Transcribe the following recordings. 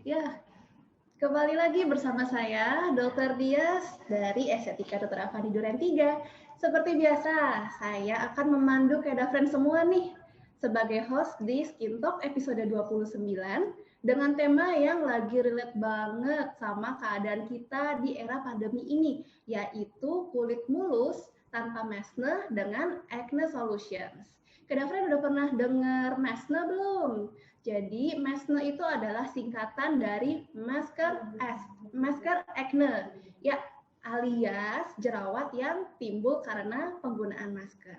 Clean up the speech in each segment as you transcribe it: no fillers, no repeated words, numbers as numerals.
Ya, kembali lagi bersama saya, Dr. Dias dari Estetika Dr. Avandi Duren 3. Seperti biasa, saya akan memandu Keda Friend semua nih sebagai host di Skin Talk episode 29 dengan tema yang lagi relate banget sama keadaan kita di era pandemi ini, yaitu kulit mulus tanpa mesne dengan acne solutions. Keda Friend udah pernah dengar mesne belum? Jadi mesne itu adalah singkatan dari masker acne, ya alias jerawat yang timbul karena penggunaan masker.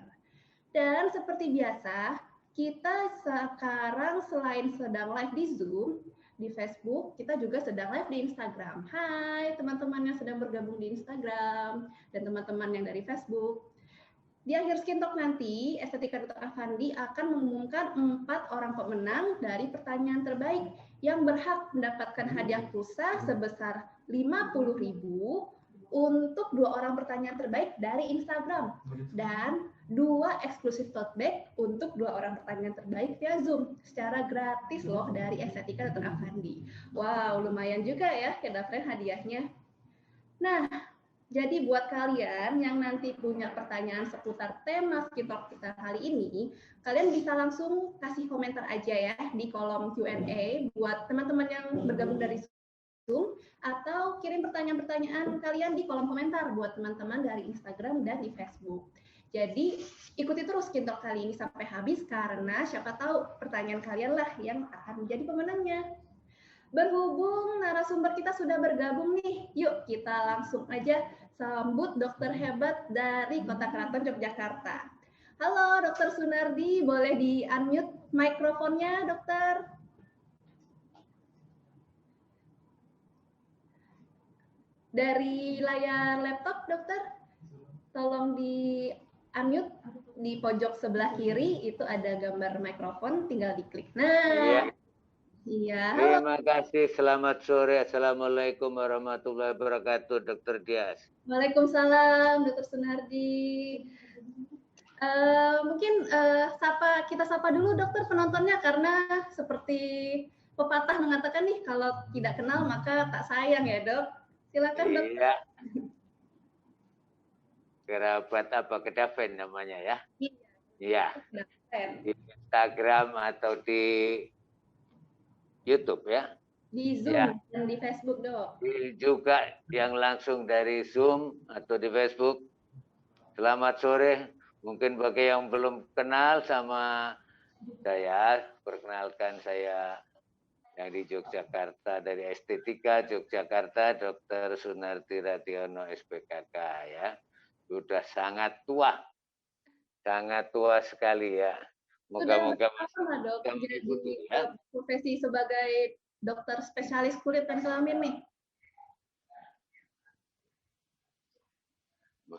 Dan seperti biasa, kita sekarang selain sedang live di Zoom, di Facebook, kita juga sedang live di Instagram. Hai teman-teman yang sedang bergabung di Instagram dan teman-teman yang dari Facebook. Di akhir Skin Talk nanti, Estetika Dr. Avandi akan mengumumkan 4 orang pemenang dari pertanyaan terbaik yang berhak mendapatkan hadiah pulsa sebesar 50.000 untuk 2 orang pertanyaan terbaik dari Instagram dan 2 eksklusif tote bag untuk 2 orang pertanyaan terbaik via Zoom secara gratis loh dari Estetika Dr. Avandi. Wow, lumayan juga ya kedapatan hadiahnya. Nah, jadi buat kalian yang nanti punya pertanyaan seputar tema Skin Talk kita kali ini, kalian bisa langsung kasih komentar aja ya di kolom Q&A buat teman-teman yang bergabung dari Zoom, atau kirim pertanyaan-pertanyaan kalian di kolom komentar buat teman-teman dari Instagram dan di Facebook. Jadi ikuti terus Skin Talk kali ini sampai habis karena siapa tahu pertanyaan kalian lah yang akan menjadi pemenangnya. Berhubung narasumber kita sudah bergabung nih, yuk kita langsung aja sambut dokter hebat dari Kota Keraton Yogyakarta. Halo Dokter Sunardi, boleh di-unmute mikrofonnya dokter? Dari layar laptop dokter, tolong di-unmute di pojok sebelah kiri, itu ada gambar mikrofon, tinggal diklik. Nah, iya. Iya. Terima kasih. Selamat sore. Assalamualaikum warahmatullahi wabarakatuh, Dr. Dias. Waalaikumsalam, Dr. Sunardi. Mungkin kita sapa dulu dokter penontonnya karena seperti pepatah mengatakan nih kalau tidak kenal maka tak sayang ya dok. Silakan dok. Iya. Kerabat apa Kedaven namanya ya? Iya. Di Instagram atau di YouTube ya? Di Zoom ya. Dan di Facebook dok. Juga yang langsung dari Zoom atau di Facebook. Selamat sore. Mungkin bagi yang belum kenal sama saya, perkenalkan saya yang di Yogyakarta dari Estetika Yogyakarta, Dr. Sunardi Radiono SPKK ya. Sudah sangat tua sekali ya. Moga-moga masih dok mengikuti ya. Profesi sebagai dokter spesialis kulit dan kelamin nih.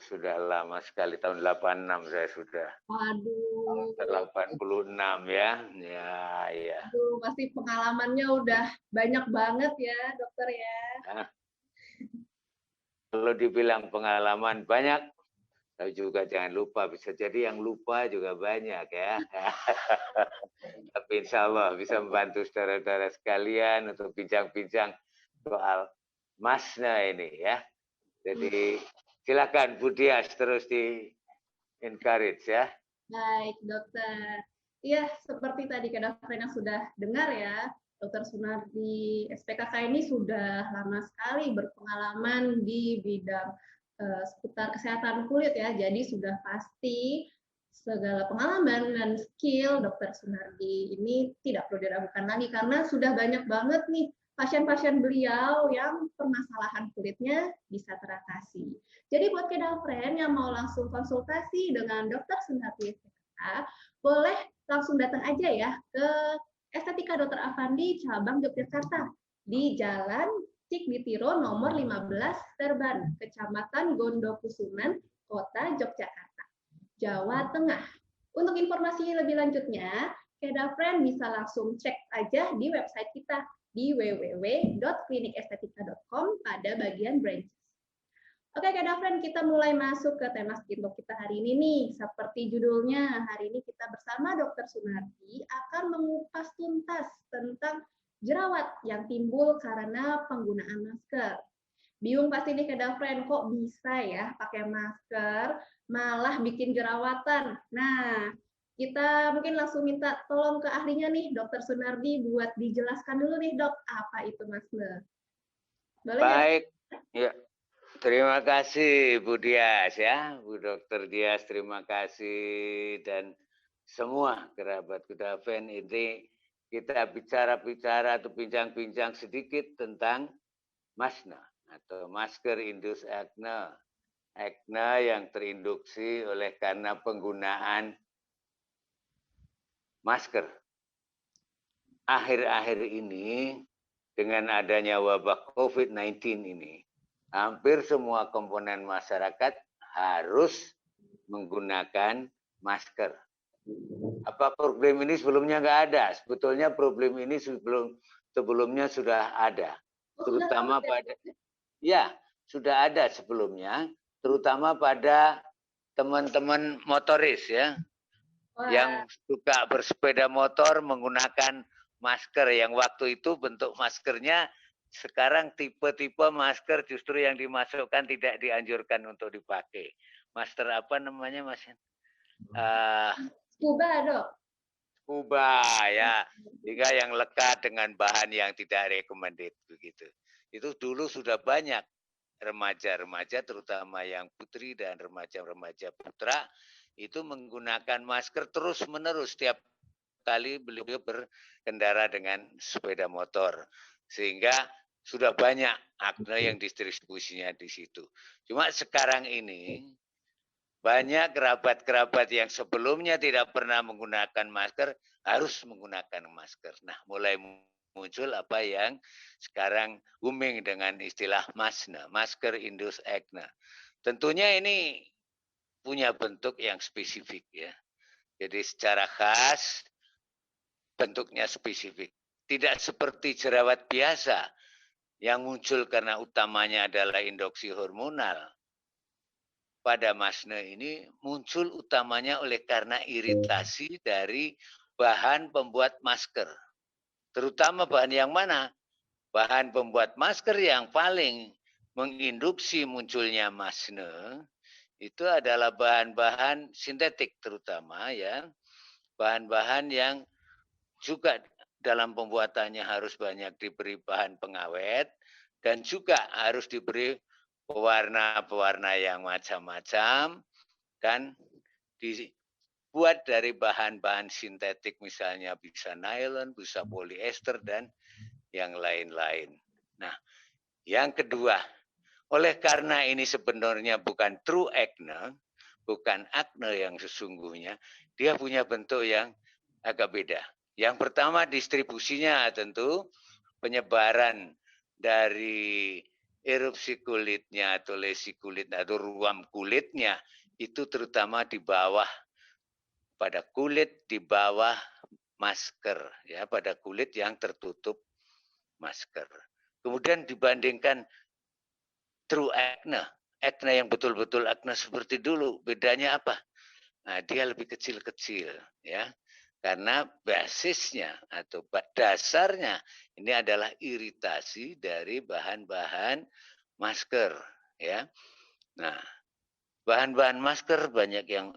Sudah lama sekali, tahun 86 saya sudah. Waduh. 86 ya. Ya. Aduh, pasti pengalamannya udah banyak banget ya, dokter ya. Nah, kalau dibilang pengalaman banyak, tapi juga jangan lupa, bisa jadi yang lupa juga banyak ya. Tapi insya Allah bisa membantu saudara-saudara sekalian untuk bincang-bincang soal masna ini ya. Jadi silakan Bu Dias terus di encourage ya. Baik dokter. Iya seperti tadi Kedavren yang sudah dengar ya, Dokter Sunardi SPKK ini sudah lama sekali berpengalaman di bidang seputar kesehatan kulit ya. Jadi sudah pasti segala pengalaman dan skill Dokter Sunardi ini tidak perlu diragukan lagi karena sudah banyak banget nih pasien-pasien beliau yang permasalahan kulitnya bisa teratasi. Jadi buat Kedavren yang mau langsung konsultasi dengan Dokter Sunardi SPKK, boleh langsung datang aja ya ke Estetika Dr. Avandi cabang Yogyakarta di Jalan Cikditiro nomor 15 Terban, Kecamatan Gondokusuman, Kota Yogyakarta, Jawa Tengah. Untuk informasi lebih lanjutnya, Kedavren bisa langsung cek aja di website kita di www.klinikestetika.com pada bagian branches. Oke, Kedavren, kita mulai masuk ke tema Skin Talk kita hari ini nih. Seperti judulnya, hari ini kita bersama Dr. Sunardi akan mengupas tuntas tentang jerawat yang timbul karena penggunaan masker. Bingung pasti nih Kedafren, kok bisa ya pakai masker malah bikin jerawatan. Nah, kita mungkin langsung minta tolong ke ahlinya nih, Dokter Sunardi, buat dijelaskan dulu nih dok, apa itu masker. Boleh ya? Baik, ya. Terima kasih Bu Dias ya, Bu Dokter Dias, terima kasih dan semua kerabat Kudafen. Ini kita bicara-bicara atau bincang-bincang sedikit tentang MASNA atau masker indus acne. Acne yang terinduksi oleh karena penggunaan masker. Akhir-akhir ini dengan adanya wabah COVID-19 ini, hampir semua komponen masyarakat harus menggunakan masker. Apa problem ini sebelumnya nggak ada? Sebetulnya problem ini sebelumnya sudah ada, terutama pada sudah ada sebelumnya, terutama pada teman-teman motoris ya, yang suka bersepeda motor menggunakan masker, yang waktu itu bentuk maskernya sekarang tipe-tipe masker justru yang dimasukkan tidak dianjurkan untuk dipakai. Masker apa namanya Mas? Scuba dok. Scuba ya, jika yang lekat dengan bahan yang tidak recommended begitu. Itu dulu sudah banyak remaja-remaja terutama yang putri dan remaja-remaja putra itu menggunakan masker terus-menerus setiap kali beliau berkendara dengan sepeda motor, sehingga sudah banyak acne yang distribusinya di situ. Cuma sekarang ini banyak kerabat-kerabat yang sebelumnya tidak pernah menggunakan masker harus menggunakan masker. Nah, mulai muncul apa yang sekarang booming dengan istilah MASNA, masker indus acne. Tentunya ini punya bentuk yang spesifik ya. Jadi secara khas bentuknya spesifik. Tidak seperti jerawat biasa yang muncul karena utamanya adalah induksi hormonal. Pada MASNA ini muncul utamanya oleh karena iritasi dari bahan pembuat masker. Terutama bahan yang mana? Bahan pembuat masker yang paling menginduksi munculnya MASNA itu adalah bahan-bahan sintetik terutama ya. Bahan-bahan yang juga dalam pembuatannya harus banyak diberi bahan pengawet dan juga harus diberi pewarna-pewarna yang macam-macam dan dibuat dari bahan-bahan sintetik misalnya bisa nylon, bisa polyester dan yang lain-lain. Nah, yang kedua, oleh karena ini sebenarnya bukan true acne, bukan acne yang sesungguhnya, dia punya bentuk yang agak beda. Yang pertama distribusinya tentu penyebaran dari erupsi kulitnya atau lesi kulit atau ruam kulitnya itu terutama di bawah pada kulit di bawah masker ya, pada kulit yang tertutup masker. Kemudian dibandingkan true acne, acne yang betul-betul acne seperti dulu, bedanya apa? Nah, dia lebih kecil-kecil ya. Karena basisnya atau dasarnya ini adalah iritasi dari bahan-bahan masker ya. Nah, bahan-bahan masker banyak yang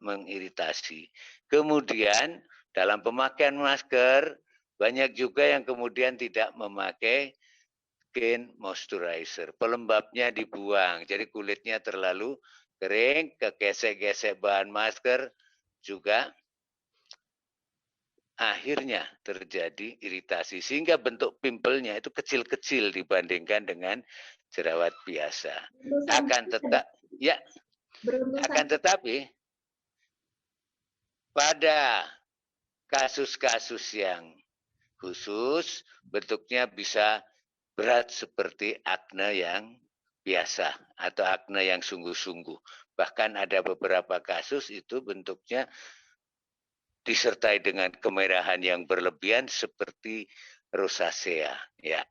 mengiritasi. Kemudian dalam pemakaian masker banyak juga yang kemudian tidak memakai skin moisturizer. Pelembabnya dibuang. Jadi kulitnya terlalu kering, kegesek-gesek bahan masker juga akhirnya terjadi iritasi sehingga bentuk pimpelnya itu kecil-kecil dibandingkan dengan jerawat biasa. Akan tetapi pada kasus-kasus yang khusus bentuknya bisa berat seperti acne yang biasa atau acne yang sungguh-sungguh. Bahkan ada beberapa kasus itu bentuknya disertai dengan kemerahan yang berlebihan seperti rosacea ya.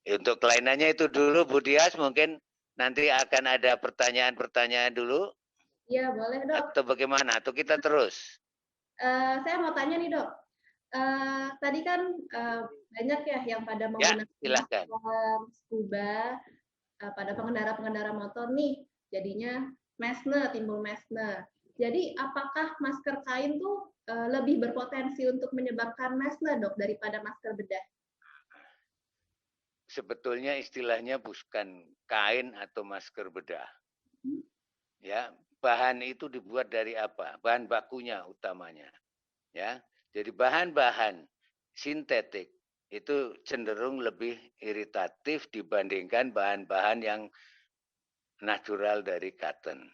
Untuk kelainannya itu dulu Bu Dias, mungkin nanti akan ada pertanyaan-pertanyaan dulu. Iya, boleh dok. Atau bagaimana? Atau kita terus? Saya mau tanya nih dok, Tadi kan banyak ya yang pada Ya, menggunakan silahkan. masker scuba pada pengendara-pengendara motor nih, jadinya mesne, timbul mesne. Jadi apakah masker kain tuh lebih berpotensi untuk menyebabkan mesne, Dok, daripada masker bedah? Sebetulnya istilahnya bukan kain atau masker bedah. Ya, bahan itu dibuat dari apa? Bahan bakunya utamanya. Ya, jadi bahan-bahan sintetik itu cenderung lebih iritatif dibandingkan bahan-bahan yang natural dari cotton.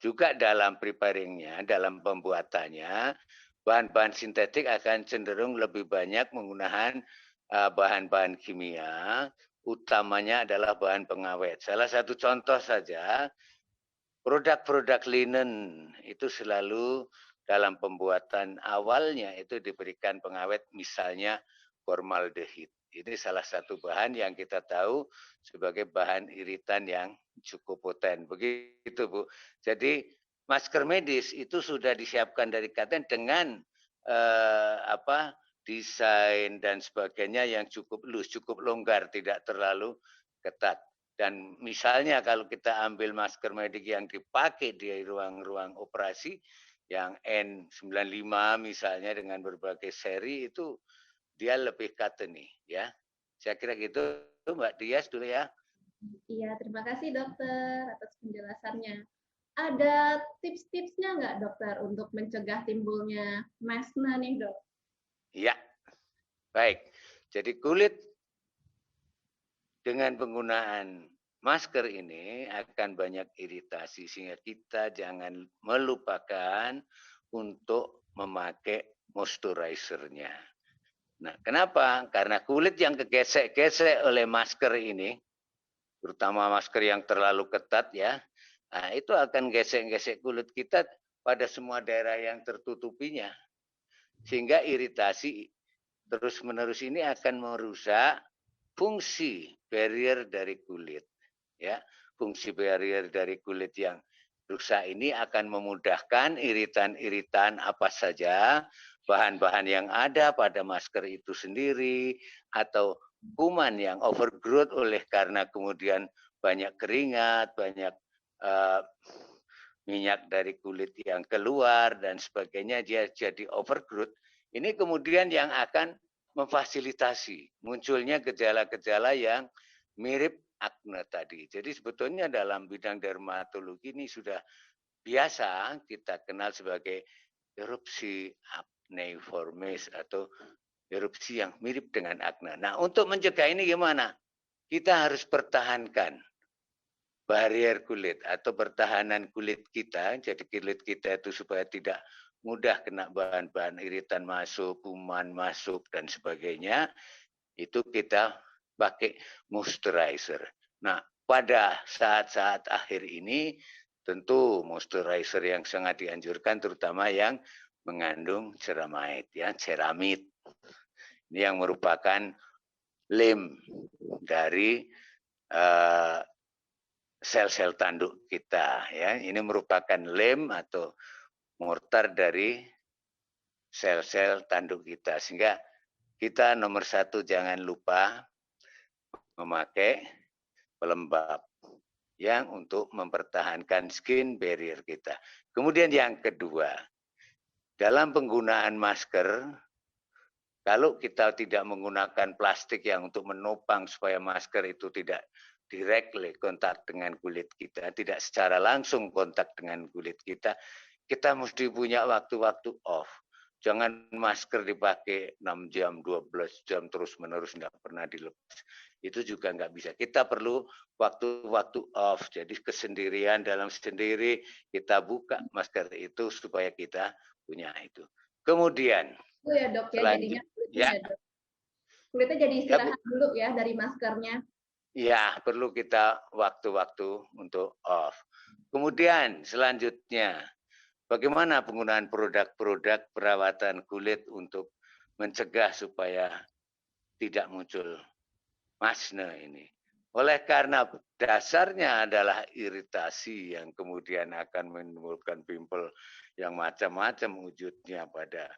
Juga dalam preparingnya, dalam pembuatannya, bahan-bahan sintetik akan cenderung lebih banyak menggunakan bahan-bahan kimia, utamanya adalah bahan pengawet. Salah satu contoh saja, produk-produk linen itu selalu dalam pembuatan awalnya itu diberikan pengawet, misalnya formaldehid. Ini salah satu bahan yang kita tahu sebagai bahan iritan yang cukup poten. Begitu, Bu. Jadi masker medis itu sudah disiapkan dari cotton dengan desain dan sebagainya yang cukup loose, cukup longgar, tidak terlalu ketat. Dan misalnya kalau kita ambil masker medik yang dipakai di ruang-ruang operasi, yang N95 misalnya dengan berbagai seri itu dia lebih cotton nih ya. Saya kira gitu Mbak Dias dulu ya. Iya, terima kasih dokter atas penjelasannya. Ada tips-tipsnya nggak dokter untuk mencegah timbulnya mesne nih dok? Iya, baik. Jadi kulit dengan penggunaan masker ini akan banyak iritasi sehingga kita jangan melupakan untuk memakai moisturizer-nya. Nah, kenapa? Karena kulit yang kegesek-gesek oleh masker ini, terutama masker yang terlalu ketat ya, nah itu akan gesek-gesek kulit kita pada semua daerah yang tertutupinya. Sehingga iritasi terus-menerus ini akan merusak fungsi barrier dari kulit. Ya, fungsi barrier dari kulit yang rusak ini akan memudahkan iritan-iritan apa saja, bahan-bahan yang ada pada masker itu sendiri, atau kuman yang overgrowth oleh karena kemudian banyak keringat, banyak uh, minyak dari kulit yang keluar dan sebagainya, dia jadi overgrowth. Ini kemudian yang akan memfasilitasi munculnya gejala-gejala yang mirip akne tadi. Jadi sebetulnya dalam bidang dermatologi ini sudah biasa kita kenal sebagai erupsi acneiformis atau erupsi yang mirip dengan akne. Nah, untuk mencegah ini gimana? Kita harus pertahankan barrier kulit atau pertahanan kulit kita. Jadi kulit kita itu supaya tidak mudah kena bahan-bahan iritan masuk, kuman masuk dan sebagainya. Itu kita pakai moisturizer. Nah, pada saat-saat akhir ini tentu moisturizer yang sangat dianjurkan terutama yang mengandung ceramide ya, ceramid. Ini yang merupakan lem dari sel-sel tanduk kita ya. Ini merupakan lem atau mortar dari sel-sel tanduk kita sehingga kita nomor satu jangan lupa memakai pelembab yang untuk mempertahankan skin barrier kita. Kemudian yang kedua, dalam penggunaan masker, kalau kita tidak menggunakan plastik yang untuk menopang supaya masker itu tidak directly kontak dengan kulit kita, tidak secara langsung kontak dengan kulit kita, kita mesti punya waktu-waktu off. Jangan masker dipakai 6 jam, 12 jam terus-menerus nggak pernah dilepas. Itu juga nggak bisa. Kita perlu waktu-waktu off. Jadi kesendirian dalam sendiri kita buka masker itu supaya kita punya itu. Kemudian Itu ya dok ya, jadinya kulitnya ya, ya dok. Kulitnya jadi ya Bu. istirahat dulu ya dari maskernya. Ya, perlu kita waktu-waktu untuk off. Kemudian selanjutnya, bagaimana penggunaan produk-produk perawatan kulit untuk mencegah supaya tidak muncul masne ini. Oleh karena dasarnya adalah iritasi yang kemudian akan menimbulkan pimpel yang macam-macam wujudnya pada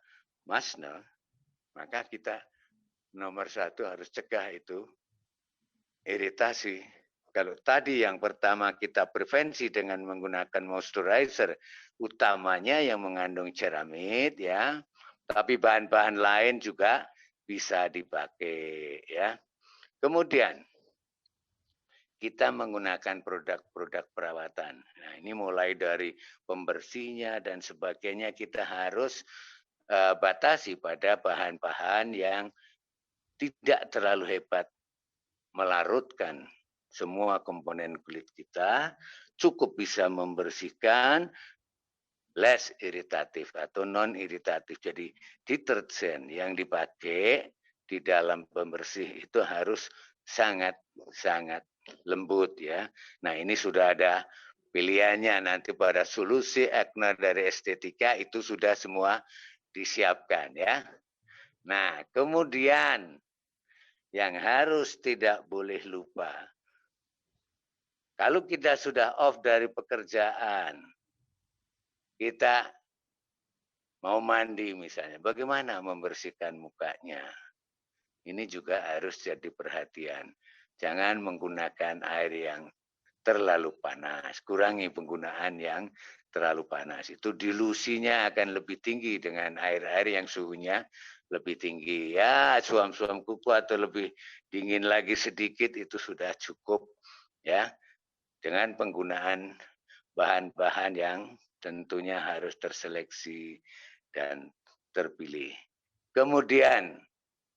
masne, Maka kita nomor satu harus cegah itu iritasi. Kalau tadi yang pertama kita prevensi dengan menggunakan moisturizer, utamanya yang mengandung ceramid ya, tapi bahan-bahan lain juga bisa dipakai ya. Kemudian kita menggunakan produk-produk perawatan. Nah, ini mulai dari pembersihnya dan sebagainya kita harus batasi pada bahan-bahan yang tidak terlalu hebat melarutkan semua komponen kulit kita, cukup bisa membersihkan, less iritatif atau non iritatif. Jadi deterjen yang dipakai di dalam pembersih itu harus sangat lembut ya. Nah, ini sudah ada pilihannya nanti pada solusi acne dari estetika itu sudah semua disiapkan ya. Nah, kemudian yang harus tidak boleh lupa. Kalau kita sudah off dari pekerjaan, kita mau mandi misalnya, bagaimana membersihkan mukanya? Ini juga harus jadi perhatian. Jangan menggunakan air yang terlalu panas. Kurangi penggunaan yang terlalu panas. Itu dilusinya akan lebih tinggi dengan air-air yang suhunya lebih tinggi. Ya, suam-suam kuku atau lebih dingin lagi sedikit itu sudah cukup ya. Dengan penggunaan bahan-bahan yang tentunya harus terseleksi dan terpilih. Kemudian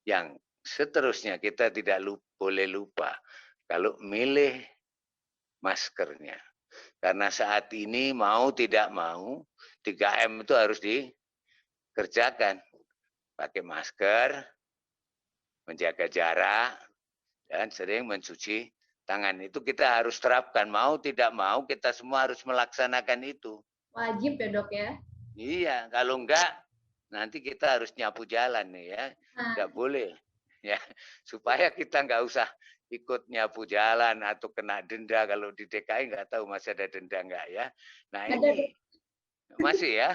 yang seterusnya kita tidak boleh lupa kalau milih maskernya. Karena saat ini mau tidak mau 3M itu harus dikerjakan. Pakai masker, menjaga jarak, dan sering mencuci tangan. Itu kita harus terapkan. Mau tidak mau kita semua harus melaksanakan itu. Wajib ya dok ya? Iya, kalau enggak nanti kita harus nyapu jalan nih ya. Enggak boleh. Ya, supaya kita enggak usah ikut nyapu jalan atau kena denda. Kalau di DKI enggak tahu masih ada denda enggak ya. Nah ini masih ya.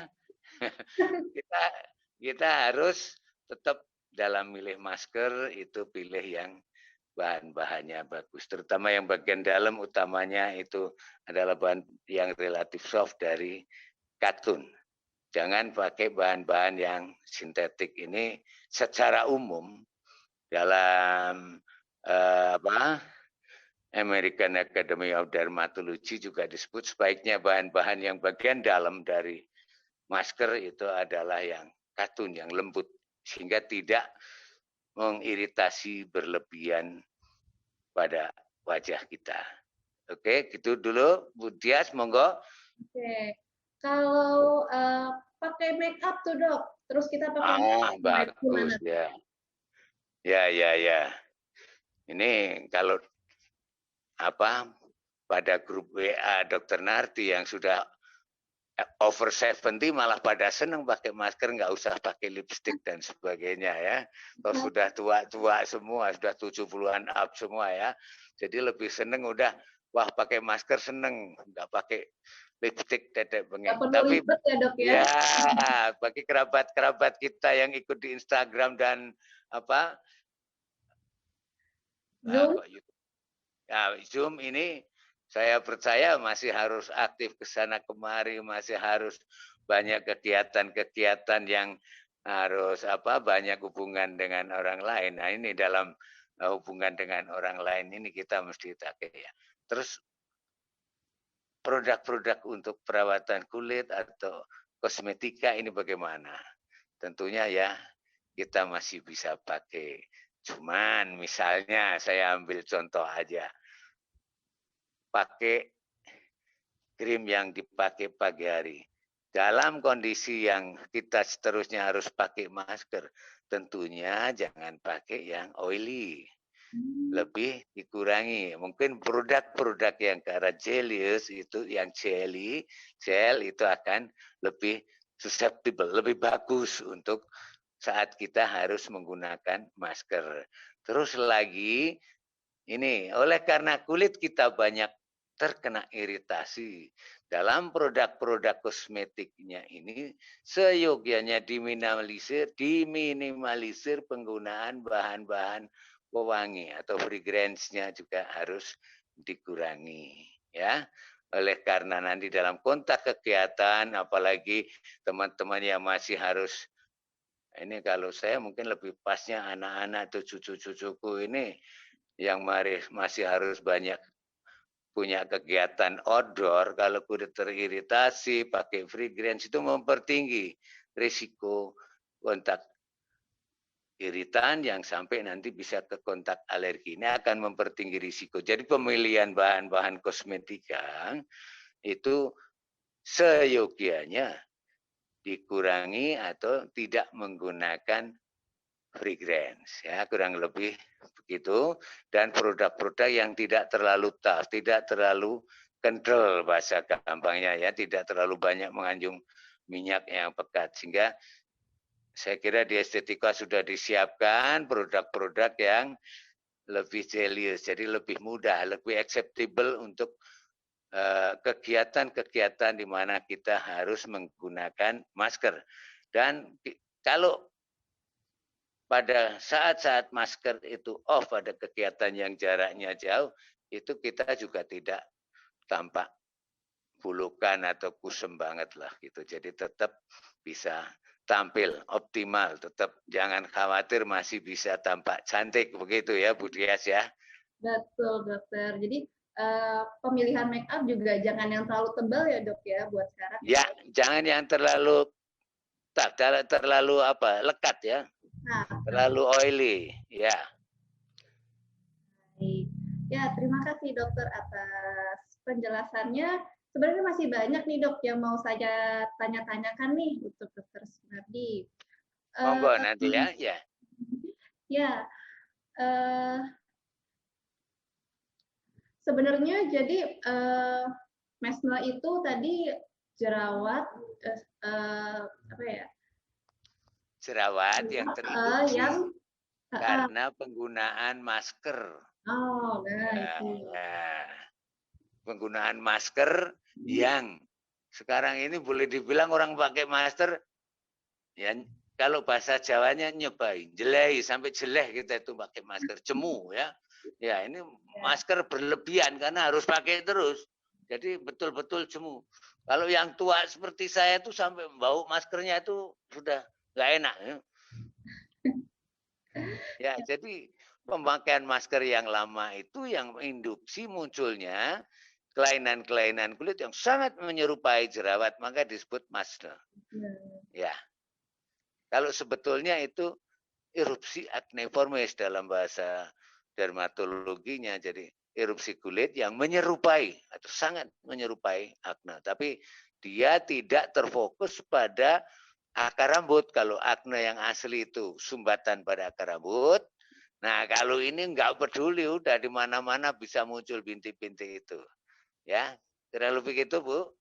kita harus tetap dalam milih masker itu pilih yang bahan-bahannya bagus. Terutama yang bagian dalam utamanya itu adalah bahan yang relatif soft dari katun. Jangan pakai bahan-bahan yang sintetik ini secara umum dalam American Academy of Dermatology juga disebut sebaiknya bahan-bahan yang bagian dalam dari masker itu adalah yang katun, yang lembut, sehingga tidak mengiritasi berlebihan pada wajah kita. Oke, gitu dulu. Bu Dias, monggo. Oke, kalau pakai make up tuh dok, terus kita pakai bagus ya. Ya. Ini kalau pada grup WA Dr. Narti yang sudah over 70 malah pada senang pakai masker, nggak usah pakai lipstick dan sebagainya ya. Kalau sudah tua-tua semua, sudah 70-an up semua ya. Jadi lebih seneng udah, wah pakai masker seneng, nggak pakai lipstick tetek bengek. Tapi ya, dok, ya bagi kerabat-kerabat kita yang ikut di Instagram dan Zoom ini, saya percaya masih harus aktif ke sana kemari, masih harus banyak kegiatan-kegiatan yang harus banyak hubungan dengan orang lain. Nah, ini dalam hubungan dengan orang lain ini kita mesti pakai ya. Terus produk-produk untuk perawatan kulit atau kosmetika ini bagaimana? Tentunya ya kita masih bisa pakai. Cuman misalnya saya ambil contoh aja. Pakai krim yang dipakai pagi hari. Dalam kondisi yang kita seterusnya harus pakai masker, tentunya jangan pakai yang oily. Lebih dikurangi. Mungkin produk-produk yang ke arah gelius itu, yang gel itu akan lebih susceptible, lebih bagus untuk saat kita harus menggunakan masker. Terus lagi, ini oleh karena kulit kita banyak terkena iritasi. Dalam produk-produk kosmetiknya ini seyogianya diminimalisir penggunaan bahan-bahan pewangi atau fragrance-nya juga harus dikurangi, ya. Oleh karena nanti dalam kontak kegiatan, apalagi teman-teman yang masih harus, ini kalau saya mungkin lebih pasnya anak-anak atau cucu-cucuku ini yang masih harus banyak punya kegiatan outdoor, kalau kuda teriritasi, pakai fragrance itu mempertinggi risiko kontak iritan yang sampai nanti bisa ke kontak alergi. Ini akan mempertinggi risiko. Jadi pemilihan bahan-bahan kosmetika itu seyogianya dikurangi atau tidak menggunakan fragrance, ya kurang lebih begitu. Dan produk-produk yang tidak terlalu tough, tidak terlalu kental bahasa gampangnya, ya tidak terlalu banyak mengandung minyak yang pekat, sehingga saya kira di estetika sudah disiapkan produk-produk yang lebih serius, jadi lebih mudah, lebih acceptable untuk kegiatan-kegiatan di mana kita harus menggunakan masker. Dan kalau pada saat-saat masker itu off, pada kegiatan yang jaraknya jauh, itu kita juga tidak tampak bulukan atau kusem banget lah gitu. Jadi tetap bisa tampil optimal, tetap jangan khawatir, masih bisa tampak cantik begitu ya Bu Dias ya. Betul, dokter. Jadi pemilihan make up juga jangan yang terlalu tebal ya dok ya buat sekarang. Ya, jangan yang terlalu apa, lekat ya. Nah, Terlalu oily, ya. baik. Ya, terima kasih dokter atas penjelasannya. Sebenarnya masih banyak nih dok yang mau saya tanya-tanyakan nih untuk dokter Sunardi. Monggo nanti ya, ya. Ya, sebenarnya jadi mesma itu tadi jerawat apa ya? Jerawat yang terinduksi yang karena penggunaan masker. Oh, nah Ya, itu. ya. Penggunaan masker yang sekarang ini boleh dibilang orang pakai masker, ya kalau bahasa Jawanya nyobain, jelek sampai jelek kita itu pakai masker, cemu ya. Ya ini masker berlebihan karena harus pakai terus. Jadi betul-betul cemu. Kalau yang tua seperti saya itu sampai bau maskernya itu sudah nggak enak. Ya, jadi pemakaian masker yang lama itu yang induksi munculnya kelainan-kelainan kulit yang sangat menyerupai jerawat, maka disebut masker. Ya. Kalau sebetulnya itu erupsi acneiformis dalam bahasa dermatologinya, jadi erupsi kulit yang menyerupai atau sangat menyerupai akne, tapi dia tidak terfokus pada akar rambut. Kalau akne yang asli itu sumbatan pada akar rambut, nah kalau ini nggak peduli, udah di mana-mana bisa muncul bintik-bintik itu, ya kira lebih gitu Bu.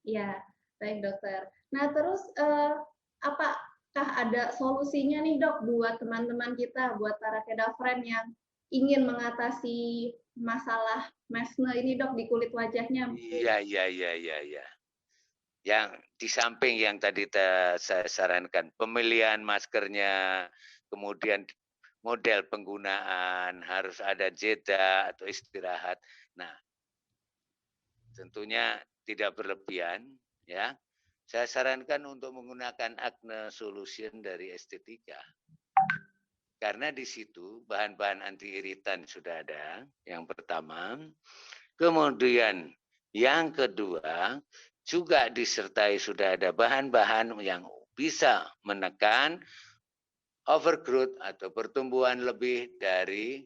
Iya, baik dokter. Nah terus apakah ada solusinya nih dok buat teman-teman kita, buat para kedafren yang ingin mengatasi masalah mesne ini dok di kulit wajahnya? Iya. Yang di samping yang tadi saya sarankan, pemilihan maskernya, kemudian model penggunaan, harus ada jeda atau istirahat. Nah, tentunya tidak berlebihan, ya. Saya sarankan untuk menggunakan Acne Solution dari Estetika. Karena di situ bahan-bahan anti iritan sudah ada, yang pertama. Kemudian yang kedua, juga disertai sudah ada bahan-bahan yang bisa menekan overgrowth atau pertumbuhan lebih dari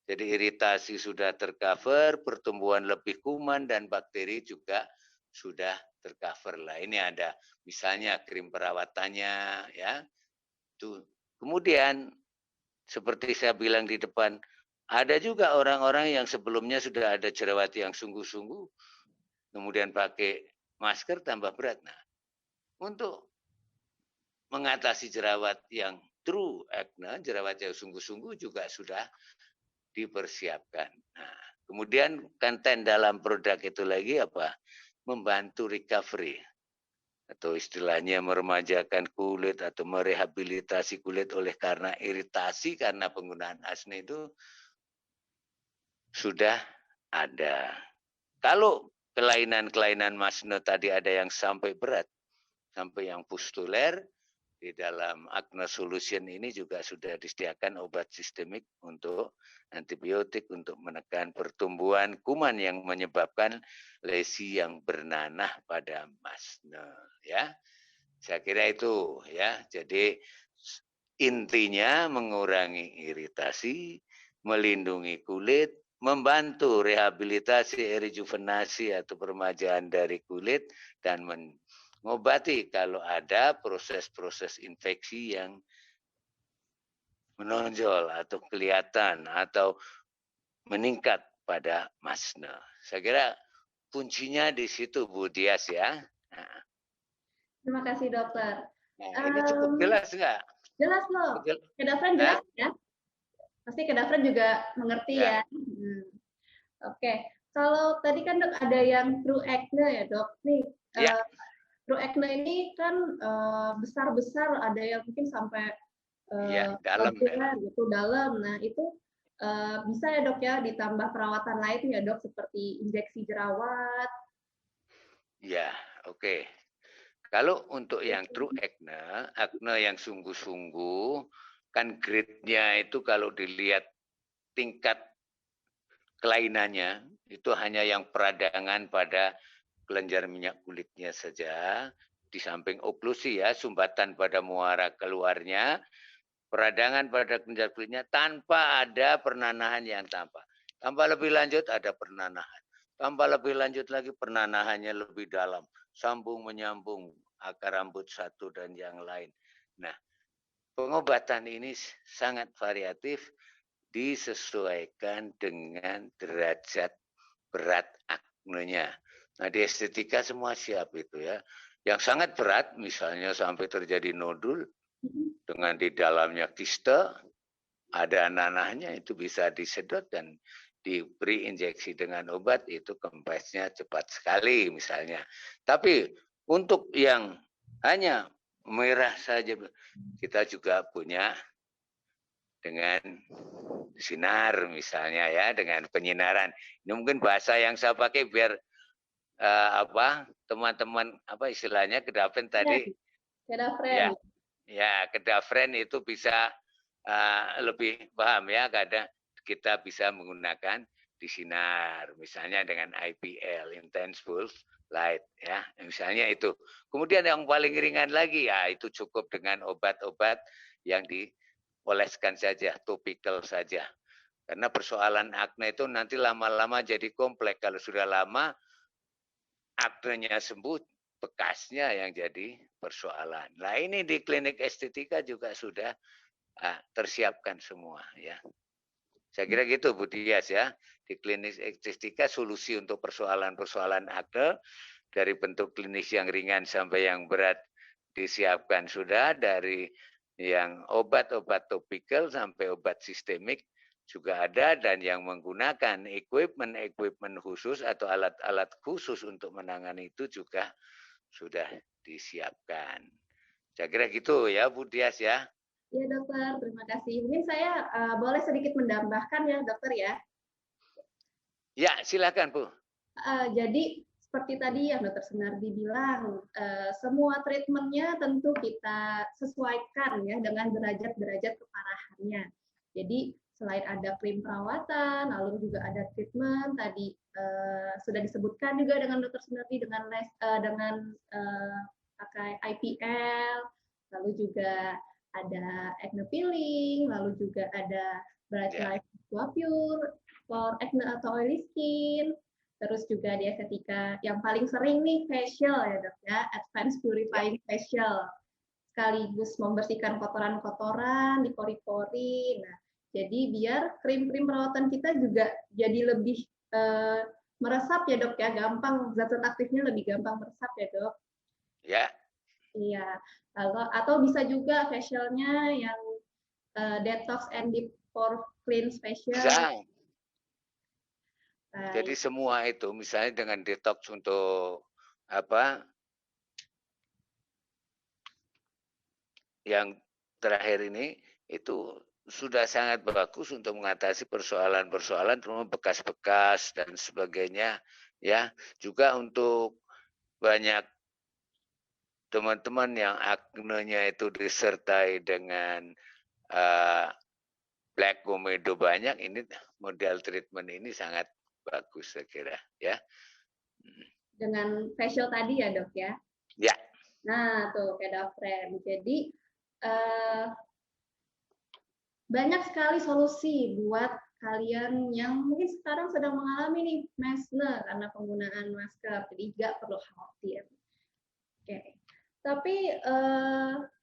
jadi iritasi sudah tercover, pertumbuhan lebih kuman dan bakteri juga sudah tercover lah. Ini ada misalnya krim perawatannya ya. Tuh. Kemudian seperti saya bilang di depan, ada juga orang-orang yang sebelumnya sudah ada jerawat yang sungguh-sungguh, kemudian pakai masker tambah berat. Nah, untuk mengatasi jerawat yang true acne, jerawat yang sungguh-sungguh juga sudah dipersiapkan. Nah, kemudian konten dalam produk itu lagi apa? Membantu recovery atau istilahnya meremajakan kulit atau merehabilitasi kulit oleh karena iritasi karena penggunaan asne itu sudah ada. Kalau kelainan-kelainan masne tadi ada yang sampai berat, sampai yang pustuler, di dalam Acne Solution ini juga sudah disediakan obat sistemik untuk antibiotik untuk menekan pertumbuhan kuman yang menyebabkan lesi yang bernanah pada masne. Ya, saya kira itu ya. Jadi intinya mengurangi iritasi, melindungi kulit, membantu rehabilitasi, rejuvenasi atau peremajaan dari kulit dan mengobati kalau ada proses-proses infeksi yang menonjol atau kelihatan atau meningkat pada masne. Saya kira kuncinya di situ Bu Dias ya. Nah, Terima kasih dokter. ini cukup jelas nggak? Jelas loh. Kedafran jelas ya? Pasti Kedafran juga mengerti ya. Oke. Kalau tadi kan dok ada yang true acne ya dok. Nih, true acne ini kan besar-besar, ada yang mungkin sampai dalam gitu dalam. Nah itu bisa ya dok ya ditambah perawatan lain ya dok seperti injeksi jerawat. Ya, oke. Kalau untuk yang true acne, acne yang sungguh-sungguh, kan grade-nya itu kalau dilihat tingkat kelainannya, itu hanya yang peradangan pada kelenjar minyak kulitnya saja, di samping oklusi ya, sumbatan pada muara keluarnya, peradangan pada kelenjar kulitnya tanpa ada pernanahan yang tampak. Tambah lebih lanjut ada pernanahan. Tambah lebih lanjut lagi pernanahannya lebih dalam. Sambung menyambung akar rambut satu dan yang lain. Nah, pengobatan ini sangat variatif disesuaikan dengan derajat berat aknenya. Nah, di estetika semua siap itu ya. Yang sangat berat misalnya sampai terjadi nodul dengan di dalamnya kiste, ada nanahnya itu bisa disedot dan diberi injeksi dengan obat itu kempesnya cepat sekali misalnya. Tapi untuk yang hanya merah saja kita juga punya dengan sinar misalnya ya, dengan penyinaran. Ini mungkin bahasa yang saya pakai biar teman-teman apa istilahnya Kedafren tadi Kedafren. Ya, Kedafren itu bisa lebih paham ya, kadang kita bisa menggunakan disinar, misalnya dengan IPL, Intense Pulse Light, ya, misalnya itu. Kemudian yang paling ringan lagi, ya itu cukup dengan obat-obat yang dioleskan saja, topikal saja. Karena persoalan akne itu nanti lama-lama jadi kompleks. Kalau sudah lama, aknenya sembuh, bekasnya yang jadi persoalan. Nah ini di klinik estetika juga sudah tersiapkan semua ya. Saya kira gitu Bu Dias ya. Di klinik estetika solusi untuk persoalan-persoalan akne dari bentuk klinis yang ringan sampai yang berat disiapkan sudah, dari yang obat-obat topikal sampai obat sistemik juga ada, dan yang menggunakan equipment khusus atau alat-alat khusus untuk menangani itu juga sudah disiapkan. Saya kira gitu ya Bu Dias ya. Iya dokter, terima kasih. Mungkin saya boleh sedikit menambahkan ya dokter ya. Ya silakan Bu. Jadi seperti tadi yang dokter Sunardi bilang, semua treatmentnya tentu kita sesuaikan ya dengan derajat-derajat keparahannya. Jadi selain ada krim perawatan, lalu juga ada treatment tadi sudah disebutkan juga dengan dokter Sunardi dengan pakai IPL, lalu juga ada acne peeling, lalu juga ada Bright Light Pure for acne atau oily skin. Terus juga di estetika yang paling sering nih facial ya dok ya, advanced purifying facial, sekaligus membersihkan kotoran-kotoran di pori-pori. Nah, jadi biar krim-krim perawatan kita juga jadi lebih meresap ya dok ya, gampang, zat-zat aktifnya lebih gampang meresap ya dok. Ya. Iya, atau bisa juga facialnya yang detox and deep for clean facial? Bisa. Baik. Jadi semua itu misalnya dengan detox untuk apa yang terakhir ini itu sudah sangat bagus untuk mengatasi persoalan-persoalan terutama bekas-bekas dan sebagainya ya. Juga untuk banyak teman-teman yang aknenya itu disertai dengan black komedo banyak, ini model treatment ini sangat bagus saya kira ya. Dengan facial tadi ya dok ya? Ya. Nah tuh Kedafren. Jadi banyak sekali solusi buat kalian yang mungkin sekarang sedang mengalami nih mesne karena penggunaan masker, jadi nggak perlu khawatir. Oke, tapi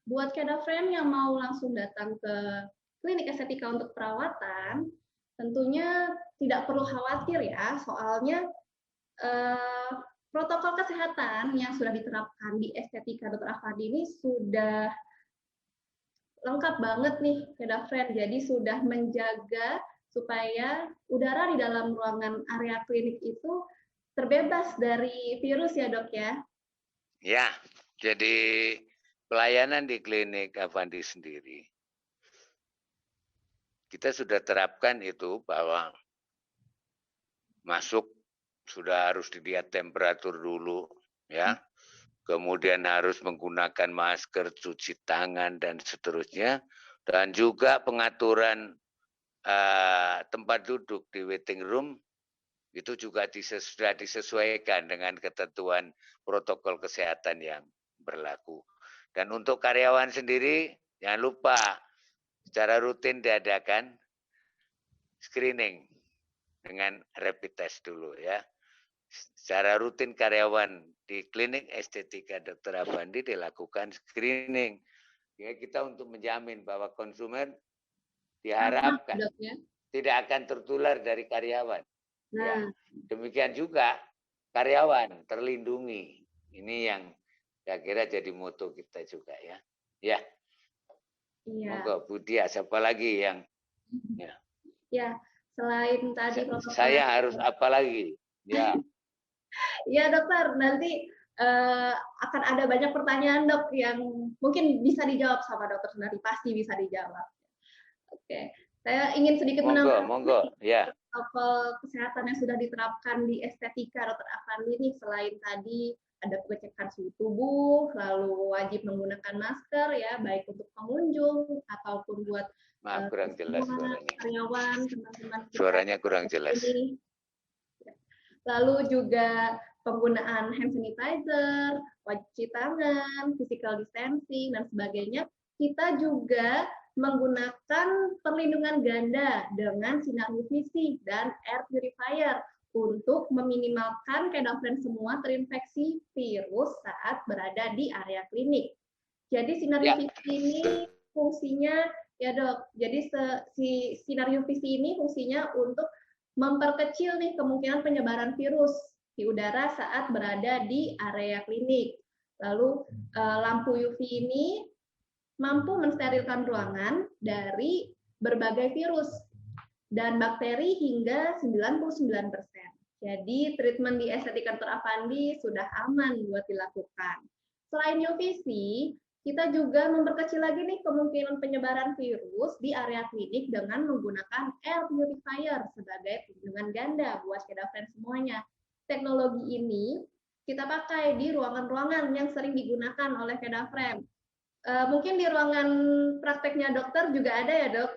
buat Kedafren yang mau langsung datang ke klinik estetika untuk perawatan, tentunya tidak perlu khawatir ya, soalnya protokol kesehatan yang sudah diterapkan di estetika Dr. Afandi ini sudah lengkap banget nih Kedafren. Jadi sudah menjaga supaya udara di dalam ruangan area klinik itu terbebas dari virus ya dok ya? Ya, jadi pelayanan di klinik Avandi sendiri, kita sudah terapkan itu bahwa masuk sudah harus dilihat temperatur dulu, ya. Kemudian harus menggunakan masker, cuci tangan dan seterusnya, dan juga pengaturan tempat duduk di waiting room itu juga sudah disesuaikan dengan ketentuan protokol kesehatan yang berlaku. Dan untuk karyawan sendiri, jangan lupa secara rutin diadakan screening dengan rapid test dulu ya. Secara rutin karyawan di klinik estetika Dr. Afandi dilakukan screening. Ya, kita untuk menjamin bahwa konsumen diharapkan tidak akan tertular dari karyawan. Nah. Ya, demikian juga karyawan terlindungi. Ini yang saya kira jadi moto kita juga ya. Ya. Iya. Monggo Bu Dia, siapa lagi yang ya. Ya, selain tadi protokol saya harus apa lagi? Ya. Ya dokter, nanti akan ada banyak pertanyaan dok yang mungkin bisa dijawab sama dokter Sunari, pasti bisa dijawab. Oke, saya ingin sedikit menambahkan ya. protokol kesehatan yang sudah diterapkan di estetika Dr. Afandi ini selain tadi ada pengecekan suhu tubuh, lalu wajib menggunakan masker ya, baik untuk pengunjung ataupun buat kurang jelas suaranya. Karyawan, teman-teman kita. Suaranya kurang jelas. Ini. Lalu juga penggunaan hand sanitizer, cuci tangan, physical distancing, dan sebagainya. Kita juga menggunakan perlindungan ganda dengan sinar UVC dan air purifier untuk meminimalkan Kedafren semua terinfeksi virus saat berada di area klinik. Jadi sinar UVC ini fungsinya ya dok. Jadi sinar UVC ini fungsinya untuk memperkecil nih kemungkinan penyebaran virus di udara saat berada di area klinik. Lalu lampu UV ini mampu mensterilkan ruangan dari berbagai virus dan bakteri hingga 99%. Jadi treatment di estetika Dr. Afandi sudah aman buat dilakukan. Selain UVC, kita juga memperkecil lagi nih kemungkinan penyebaran virus di area klinik dengan menggunakan air purifier sebagai perlindungan ganda buat Kedafren semuanya. Teknologi ini kita pakai di ruangan-ruangan yang sering digunakan oleh Kedafren. Mungkin di ruangan prakteknya dokter juga ada ya dok?